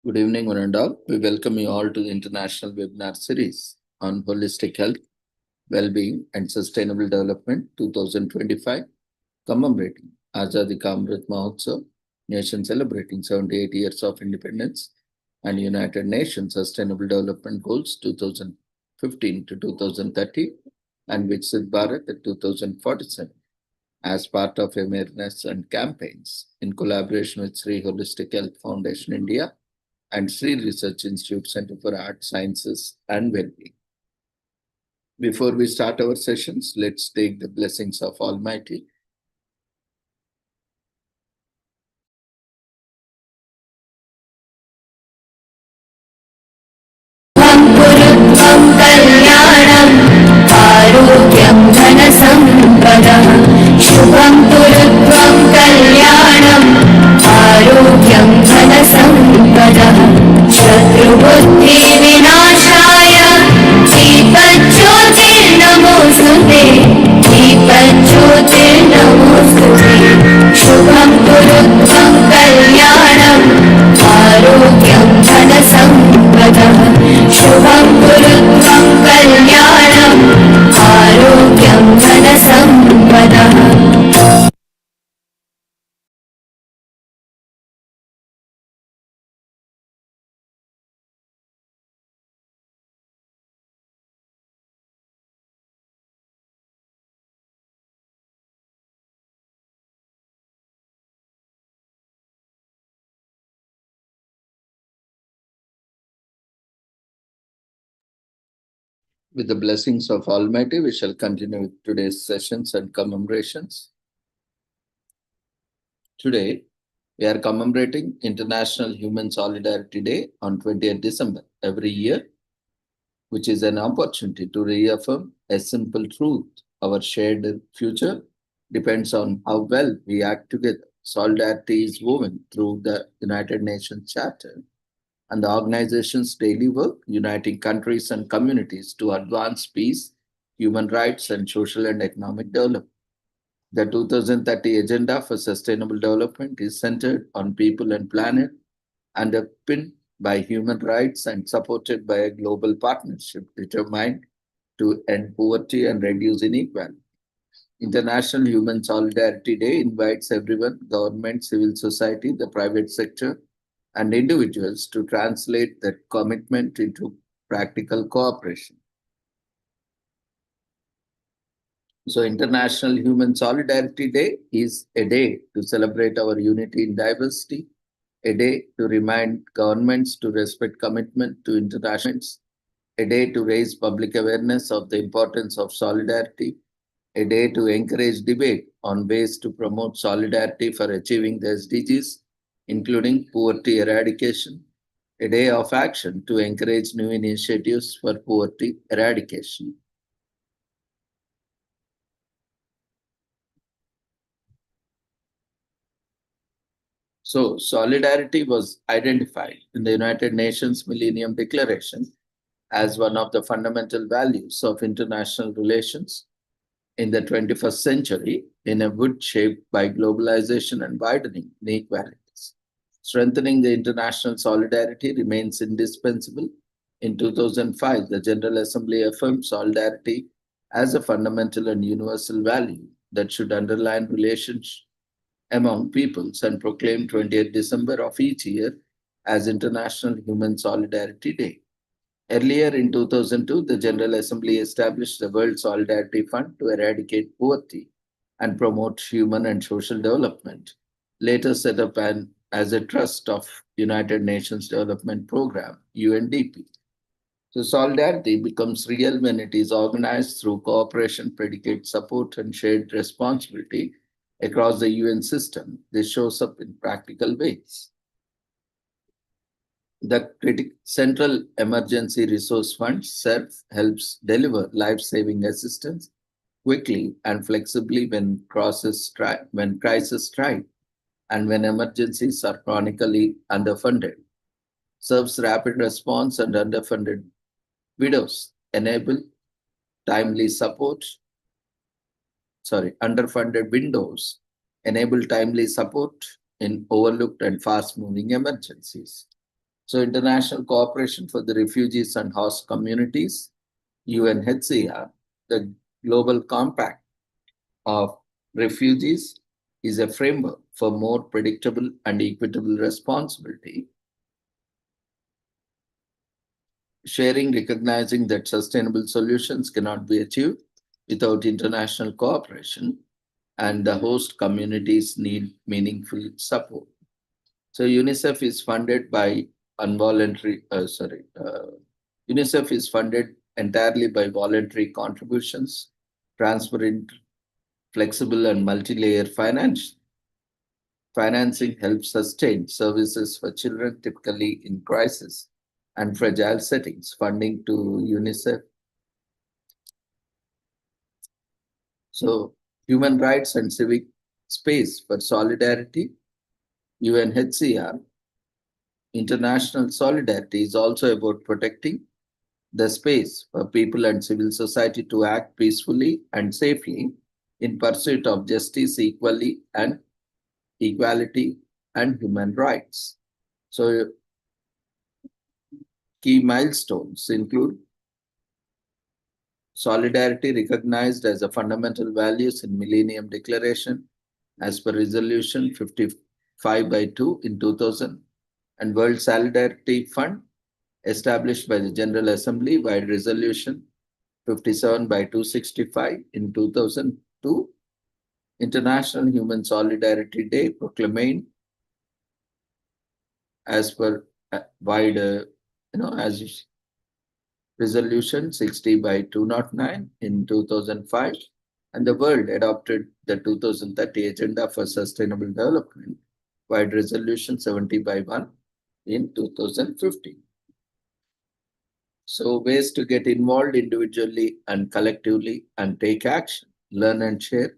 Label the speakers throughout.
Speaker 1: Good evening, one and all. We welcome you all to the international webinar series on holistic health, well-being, and sustainable development 2025, commemorating Azadi Ka Amrit Mahotsav, nation celebrating 78 years of independence, and United Nations Sustainable Development Goals 2015 to 2030, and Viksit Bharat at 2047 as part of awareness and campaigns in collaboration with Sri Holistic Health Foundation India and Sri Research Institute Center for Art, Sciences, and Wellbeing. Before we start our sessions, let's take the blessings of Almighty.
Speaker 2: आरोग्यं धनसम्पदः शुभं कुरुत्वं कल्याणम् आरोग्यं धनसम्पदः शत्रुबुद्धिविनाशाय दीपज्योतिर्नमोऽस्तुते दीपज्योतिर्नमोऽस्तुते शुभं कुरुत्वं कल्याणम् आरोग्यं धनसम्पदः शुभं कुरुत्वं कल्याणम् आरोग्यं धनसम्पदः
Speaker 1: With the blessings of Almighty, we shall continue with today's sessions and commemorations. Today, we are commemorating International Human Solidarity Day on 20th December every year, which is an opportunity to reaffirm a simple truth. Our shared future depends on how well we act together. Solidarity is woven through the United Nations Charter and the organization's daily work, uniting countries and communities to advance peace, human rights, and social and economic development. The 2030 Agenda for Sustainable Development is centered on people and planet, underpinned by human rights and supported by a global partnership determined to end poverty and reduce inequality. International Human Solidarity Day invites everyone, government, civil society, the private sector, and individuals to translate that commitment into practical cooperation. So, International Human Solidarity Day is a day to celebrate our unity in diversity, a day to remind governments to respect commitment to international, a day to raise public awareness of the importance of solidarity, a day to encourage debate on ways to promote solidarity for achieving the SDGs, including poverty eradication, a day of action to encourage new initiatives for poverty eradication. So, solidarity was identified in the United Nations Millennium Declaration as one of the fundamental values of international relations in the 21st century in a wood shaped by globalization and widening inequalities. Strengthening the international solidarity remains indispensable. In 2005, the General Assembly affirmed solidarity as a fundamental and universal value that should underline relations among peoples and proclaim 20th December of each year as International Human Solidarity Day. Earlier in 2002, the General Assembly established the World Solidarity Fund to eradicate poverty and promote human and social development, later set up as a trust of United Nations Development Program, UNDP. So solidarity becomes real when it is organized through cooperation, predicate support, and shared responsibility across the UN system. This shows up in practical ways. The Central Emergency Resource Fund (CERF) helps deliver life-saving assistance quickly and flexibly when crises strike and when emergencies are chronically underfunded. CERF's rapid response and underfunded widows enable timely support. Underfunded windows enable timely support in overlooked and fast-moving emergencies. So international cooperation for the refugees and host communities, UNHCR, the Global Compact of Refugees is a framework for more predictable and equitable responsibility. Sharing, recognizing that sustainable solutions cannot be achieved without international cooperation, and the host communities need meaningful support. So UNICEF is funded by UNICEF is funded entirely by voluntary contributions, transparent, flexible, and multi-layer financing helps sustain services for children, typically in crisis and fragile settings. Funding to UNICEF. So human rights and civic space for solidarity, UNHCR. International solidarity is also about protecting the space for people and civil society to act peacefully and safely in pursuit of justice, equality, and human rights. So key milestones include solidarity recognized as a fundamental values in Millennium Declaration as per Resolution 55/2 in 2000, and World Solidarity Fund established by the General Assembly by Resolution 57/265 in 2002, International Human Solidarity Day proclaimed as per wide, as Resolution 60/209 in 2005, and the world adopted the 2030 Agenda for Sustainable Development by Resolution 70/1 in 2015. So ways to get involved individually and collectively and take action, learn and share,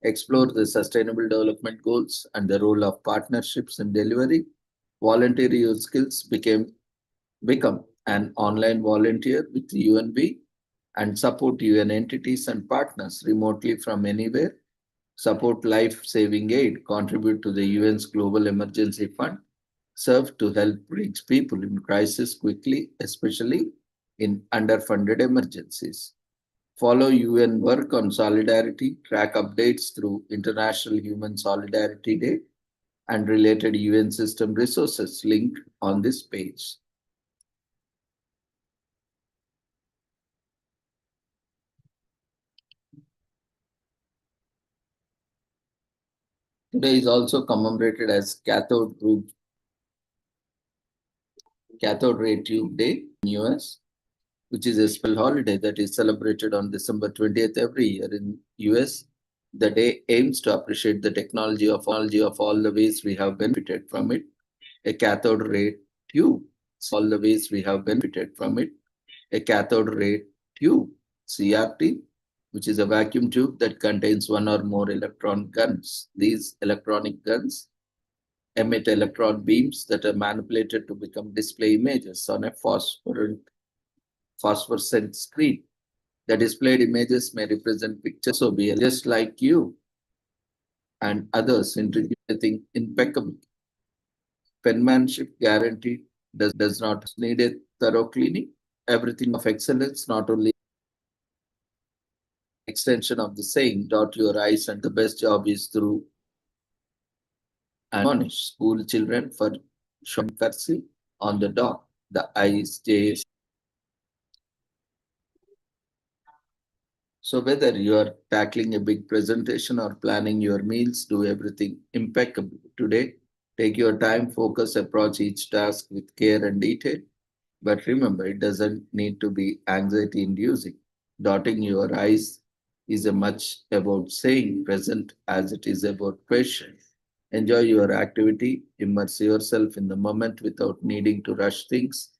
Speaker 1: explore the sustainable development goals and the role of partnerships in delivery, volunteer your skills, become an online volunteer with UNB and support UN entities and partners remotely from anywhere, support life-saving aid, contribute to the UN's Global Emergency Fund, serve to help reach people in crisis quickly, especially in underfunded emergencies. Follow UN work on solidarity, track updates through International Human Solidarity Day and related UN system resources linked on this page. Today is also commemorated as Cathode Ray Tube Day in US, which is a special holiday that is celebrated on December 20th every year in US. The day aims to appreciate the technology of all the ways we have benefited from it. A cathode ray tube, all the ways we have benefited from it. A cathode ray tube, CRT, which is a vacuum tube that contains one or more electron guns. These electronic guns emit electron beams that are manipulated to become display images on a phosphorescent screen. The displayed images may represent pictures or be just like you and others introducing impeccable. Penmanship guarantee does not need a thorough cleaning. Everything of excellence, not only extension of the saying, dot your I's, and the best job is through and admonish school children for showing courtesy on the dot. The I's, J's. So whether you are tackling a big presentation or planning your meals, do everything impeccably. Today, take your time, focus, approach each task with care and detail. But remember, it doesn't need to be anxiety inducing. Dotting your I's is as much about staying present as it is about patience. Enjoy your activity, immerse yourself in the moment without needing to rush things.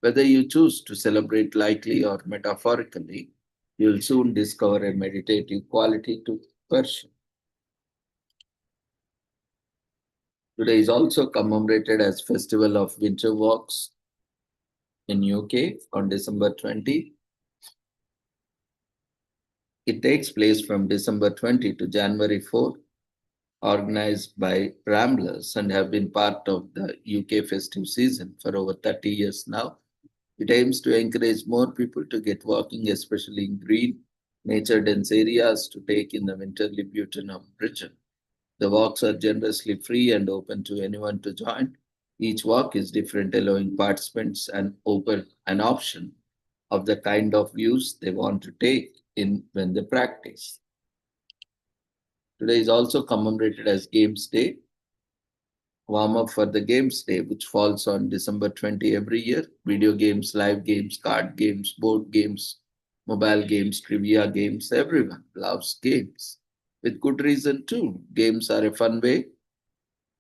Speaker 1: Whether you choose to celebrate lightly or metaphorically, you'll soon discover a meditative quality to pursue. Today is also commemorated as Festival of Winter Walks in UK on December 20. It takes place from December 20 to January 4 organized by Ramblers and have been part of the UK festive season for over 30 years now. It aims to encourage more people to get walking, especially in green, nature dense areas, to take in the winterly beauty of Britain. The walks are generously free and open to anyone to join. Each walk is different, allowing participants an option of the kind of views they want to take in when they practice. Today is also commemorated as Games Day. Warm up for the Games Day, which falls on December 20 every year. Video games, live games, card games, board games, mobile games, trivia games. Everyone loves games. With good reason too. Games are a fun way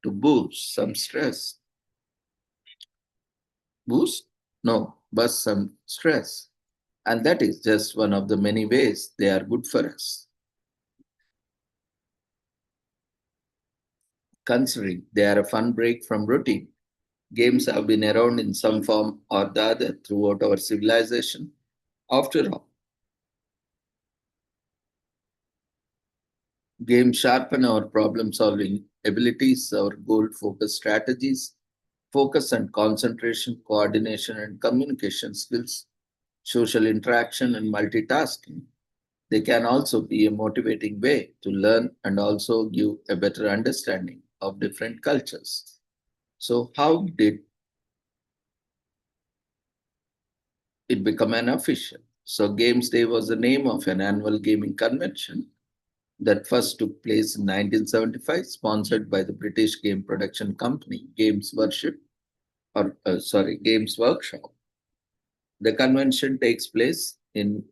Speaker 1: to boost some stress. Boost? No, bust some stress. And that is just one of the many ways they are good for us. Considering they are a fun break from routine. Games have been around in some form or the other throughout our civilization. After all, games sharpen our problem solving abilities, our goal focused strategies, focus and concentration, coordination and communication skills, social interaction, and multitasking. They can also be a motivating way to learn and also give a better understanding of different cultures. So, how did it become an official? So, Games Day was the name of an annual gaming convention that first took place in 1975, sponsored by the British game production company Games Workshop. The convention takes place in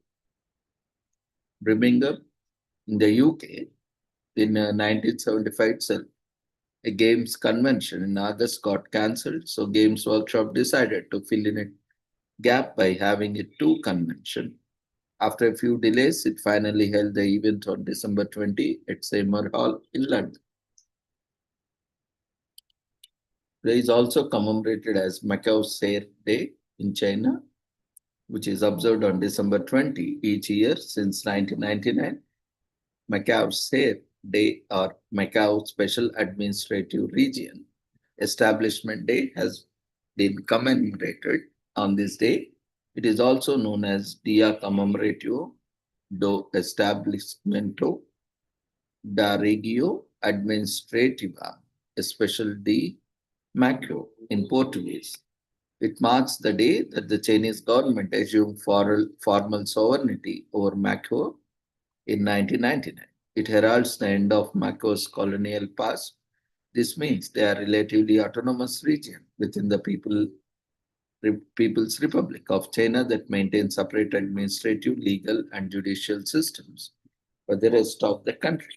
Speaker 1: Birmingham, in the UK, in 1975 itself. A games convention in August got cancelled, so Games Workshop decided to fill in a gap by having a two convention. After a few delays, it finally held the event on December 20 at Seymour Hall in London. It is also commemorated as Macau Fair Day in China, which is observed on December 20 each year since 1999. Macau Fair Day or Macau Special Administrative Region Establishment Day has been commemorated on this day. It is also known as Dia Conmemorativo do Estabelecimento da Região Administrativa Especial de Macau in Portuguese. It marks the day that the Chinese government assumed formal sovereignty over Macau in 1999. It heralds the end of Macau's colonial past. This means they are a relatively autonomous region within the People's Republic of China that maintains separate administrative, legal, and judicial systems for the rest of the country.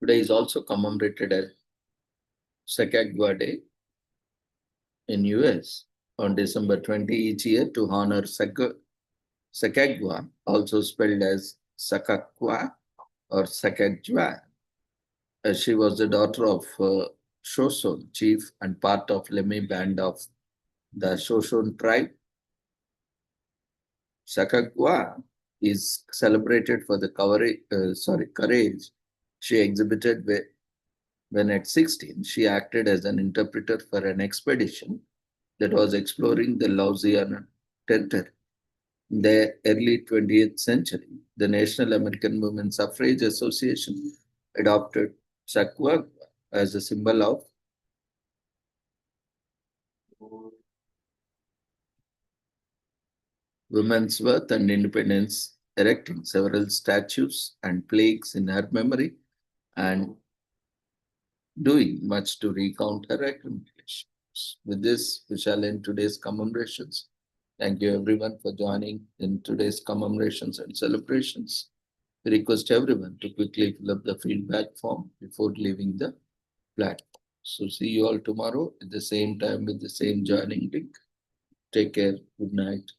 Speaker 1: Today is also commemorated as Sacagawea Day in US on December 20 each year to honor Sacagawea, also spelled as Sakakwa or Sacagawea. She was the daughter of Shoshone chief and part of Lemhi band of the Shoshone tribe. Sacagawea is celebrated for the courage she exhibited when at 16 she acted as an interpreter for an expedition that was exploring the Louisiana Territory. In the early 20th century, the National American Women's Suffrage Association adopted Sacagawea as a symbol of women's worth and independence, erecting several statues and plaques in her memory. and doing much to recount her accomplishments. With this, we shall end today's commemorations. Thank you everyone for joining in today's commemorations and celebrations. We request everyone to quickly fill up the feedback form before leaving the platform. So see you all tomorrow at the same time with the same joining link. Take care. Good night.